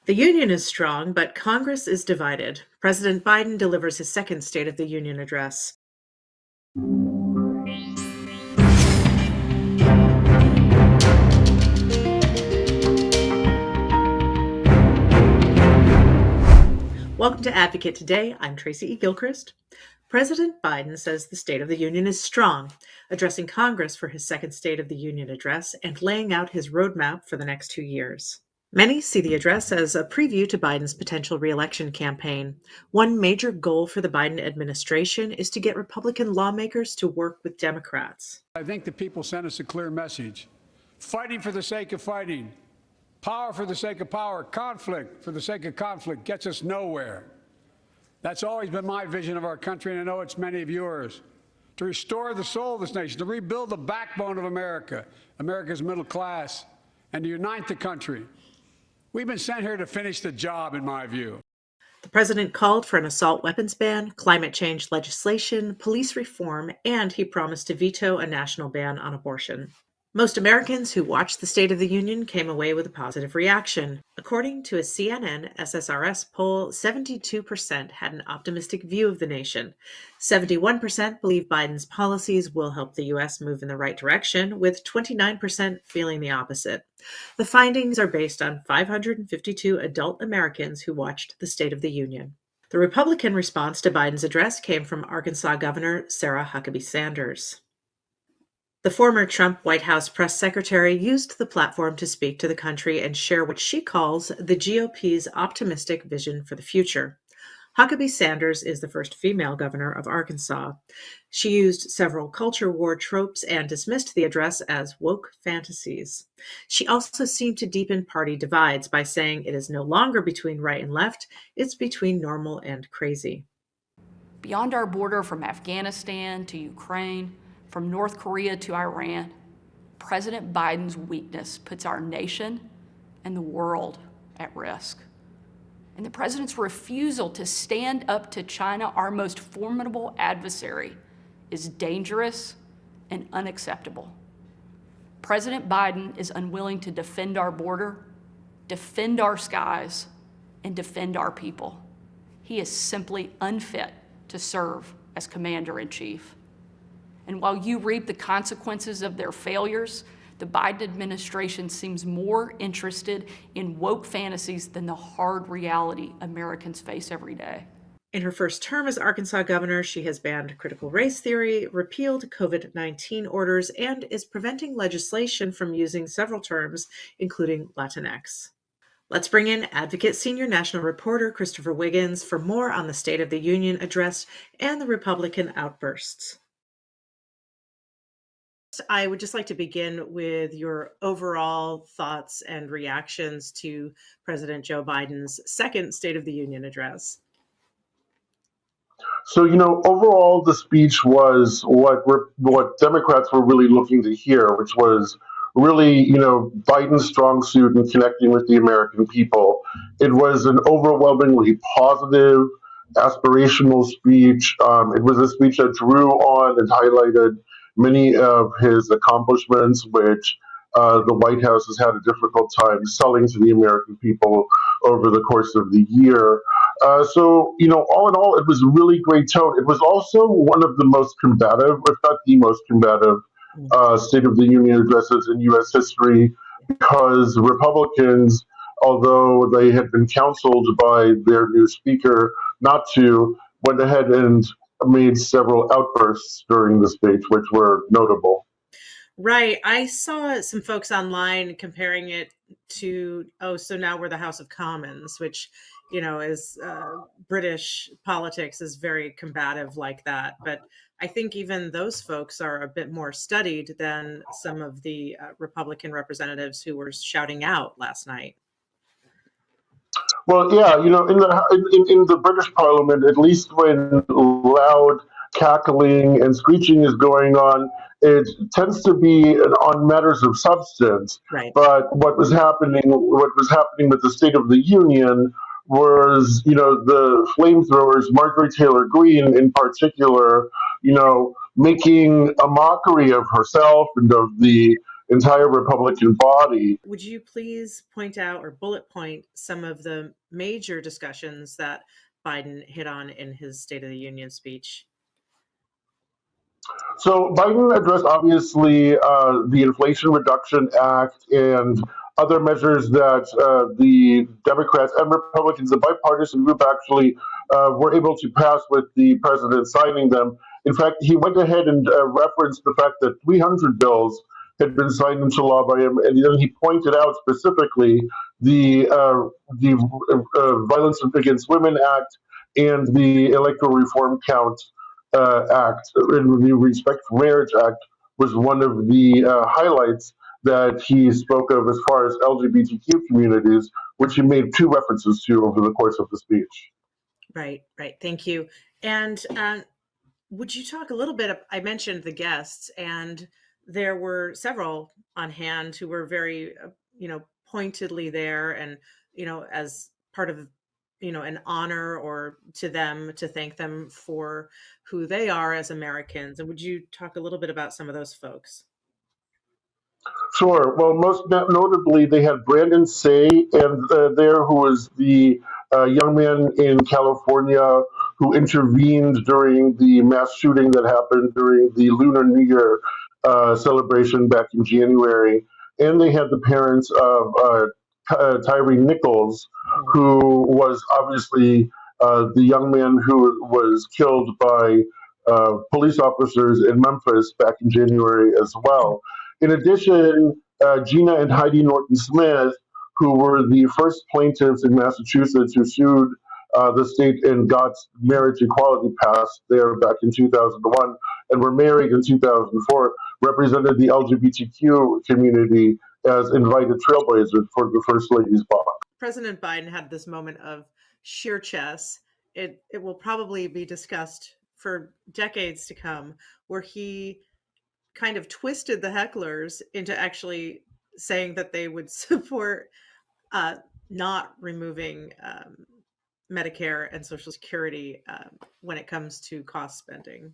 The Union is strong, but Congress is divided. President Biden delivers his second State of the Union address. Welcome to Advocate Today. I'm Tracy E. Gilchrist. President Biden says the State of the Union is strong, addressing Congress for his second State of the Union address and laying out his roadmap for the next 2 years. Many see the address as a preview to Biden's potential re-election campaign. One major goal for the Biden administration is to get Republican lawmakers to work with Democrats. I think the people sent us a clear message. Fighting for the sake of fighting, power for the sake of power, conflict for the sake of conflict gets us nowhere. That's always been my vision of our country, and I know it's many of yours. To restore the soul of this nation, to rebuild the backbone of America, America's middle class, and to unite the country. We've been sent here to finish the job, in my view. The president called for an assault weapons ban, climate change legislation, police reform, and he promised to veto a national ban on abortion. Most Americans who watched the State of the Union came away with a positive reaction. According to a CNN SSRS poll, 72% had an optimistic view of the nation. 71% believe Biden's policies will help the U.S. move in the right direction, with 29% feeling the opposite. The findings are based on 552 adult Americans who watched the State of the Union. The Republican response to Biden's address came from Arkansas Governor Sarah Huckabee Sanders. The former Trump White House press secretary used the platform to speak to the country and share what she calls the GOP's optimistic vision for the future. Huckabee Sanders is the first female governor of Arkansas. She used several culture war tropes and dismissed the address as woke fantasies. She also seemed to deepen party divides by saying it is no longer between right and left, it's between normal and crazy. Beyond our border from Afghanistan to Ukraine, from North Korea to Iran, President Biden's weakness puts our nation and the world at risk. And the president's refusal to stand up to China, our most formidable adversary, is dangerous and unacceptable. President Biden is unwilling to defend our border, defend our skies, and defend our people. He is simply unfit to serve as commander-in-chief. And while you reap the consequences of their failures, the Biden administration seems more interested in woke fantasies than the hard reality Americans face every day. In her first term as Arkansas governor, she has banned critical race theory, repealed COVID-19 orders, and is preventing legislation from using several terms, including Latinx. Let's bring in Advocate Senior National Reporter Christopher Wiggins for more on the State of the Union address and the Republican outbursts. I would just like to begin with your overall thoughts and reactions to President Joe Biden's second State of the Union address. So, overall, the speech was what Democrats were really looking to hear, which was really, Biden's strong suit in connecting with the American people. It was an overwhelmingly positive, aspirational speech. It was a speech that drew on and highlighted many of his accomplishments, which the White House has had a difficult time selling to the American people over the course of the year. So, all in all, it was a really great tone. It was also one of the most combative, if not the most combative, State of the Union addresses in U.S. history, because Republicans, although they had been counseled by their new speaker not to, went ahead and made several outbursts during the speech, which were notable. Right. I saw some folks online comparing it to, so now we're the House of Commons, which, is British politics is very combative like that. But I think even those folks are a bit more studied than some of the Republican representatives who were shouting out last night. Well, yeah, in the British Parliament, at least when loud cackling and screeching is going on, it tends to be on matters of substance. Right. But what was happening with the State of the Union was, the flamethrowers, Marjorie Taylor Greene in particular, making a mockery of herself and of the entire Republican body. Would you please point out or bullet point some of the major discussions that Biden hit on in his State of the Union speech? So Biden addressed obviously the Inflation Reduction Act and other measures that the Democrats and Republicans, the bipartisan group, actually were able to pass with the president signing them. In fact, he went ahead and referenced the fact that 300 bills had been signed into law by him, and then he pointed out specifically the Violence Against Women Act and the Electoral Reform Count Act, and the Respect for Marriage Act was one of the highlights that he spoke of as far as LGBTQ communities, which he made two references to over the course of the speech. Right, right. Thank you. And would you talk a little bit? I mentioned the guests, and there were several on hand who were very, pointedly there, and as part of an honor or to them to thank them for who they are as Americans. And would you talk a little bit about some of those folks? Sure. Well, most notably, they had Brandon Say and there, who was the young man in California who intervened during the mass shooting that happened during the Lunar New Year celebration back in January. And they had the parents of Tyree Nichols, who was obviously the young man who was killed by police officers in Memphis back in January as well. In addition, Gina and Heidi Norton Smith, who were the first plaintiffs in Massachusetts who sued the state and got marriage equality passed there back in 2001 and were married in 2004, represented the LGBTQ community as invited trailblazers for the First Lady's ball. President Biden had this moment of sheer chess. It will probably be discussed for decades to come, where he kind of twisted the hecklers into actually saying that they would support not removing Medicare and Social Security when it comes to cost spending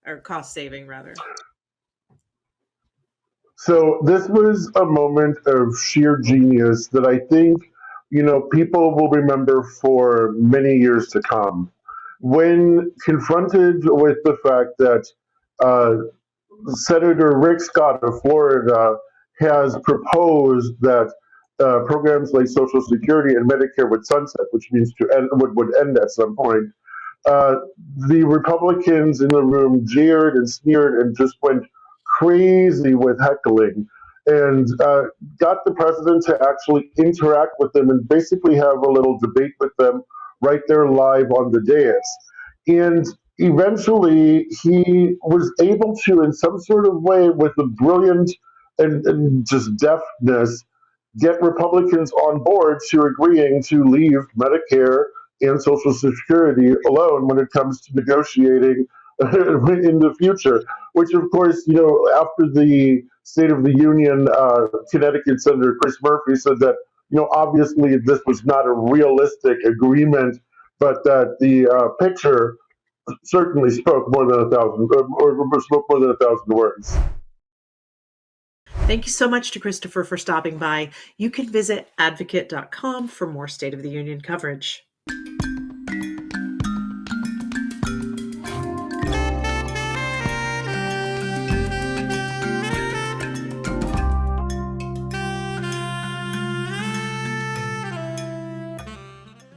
or cost saving, rather. So this was a moment of sheer genius that I think, people will remember for many years to come. When confronted with the fact that Senator Rick Scott of Florida has proposed that programs like Social Security and Medicare would sunset, which means would end at some point. Uh, the Republicans in the room jeered and sneered and just went crazy with heckling, and got the president to actually interact with them and basically have a little debate with them right there live on the dais. And eventually, he was able to, in some sort of way, with a brilliant and just deftness, get Republicans on board to agreeing to leave Medicare and Social Security alone when it comes to negotiating in the future. Which, of course, after the State of the Union, Connecticut Senator Chris Murphy said that, obviously this was not a realistic agreement, but that the picture certainly spoke more than a thousand words. Thank you so much to Christopher for stopping by. You can visit advocate.com for more State of the Union coverage.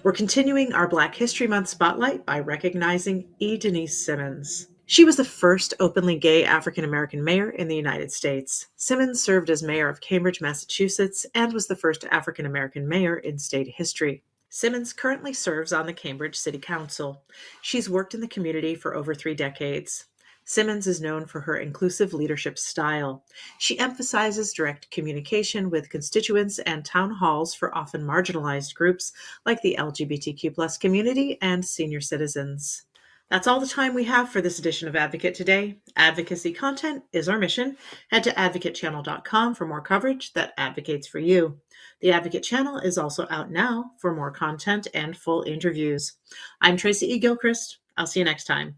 We're continuing our Black History Month spotlight by recognizing E. Denise Simmons. She was the first openly gay African-American mayor in the United States. Simmons served as mayor of Cambridge, Massachusetts, and was the first African-American mayor in state history. Simmons currently serves on the Cambridge City Council. She's worked in the community for over 3 decades. Simmons is known for her inclusive leadership style. She emphasizes direct communication with constituents and town halls for often marginalized groups like the LGBTQ+ community and senior citizens. That's all the time we have for this edition of Advocate Today. Advocacy content is our mission. Head to advocatechannel.com for more coverage that advocates for you. The Advocate Channel is also out now for more content and full interviews. I'm Tracy E. Gilchrist. I'll see you next time.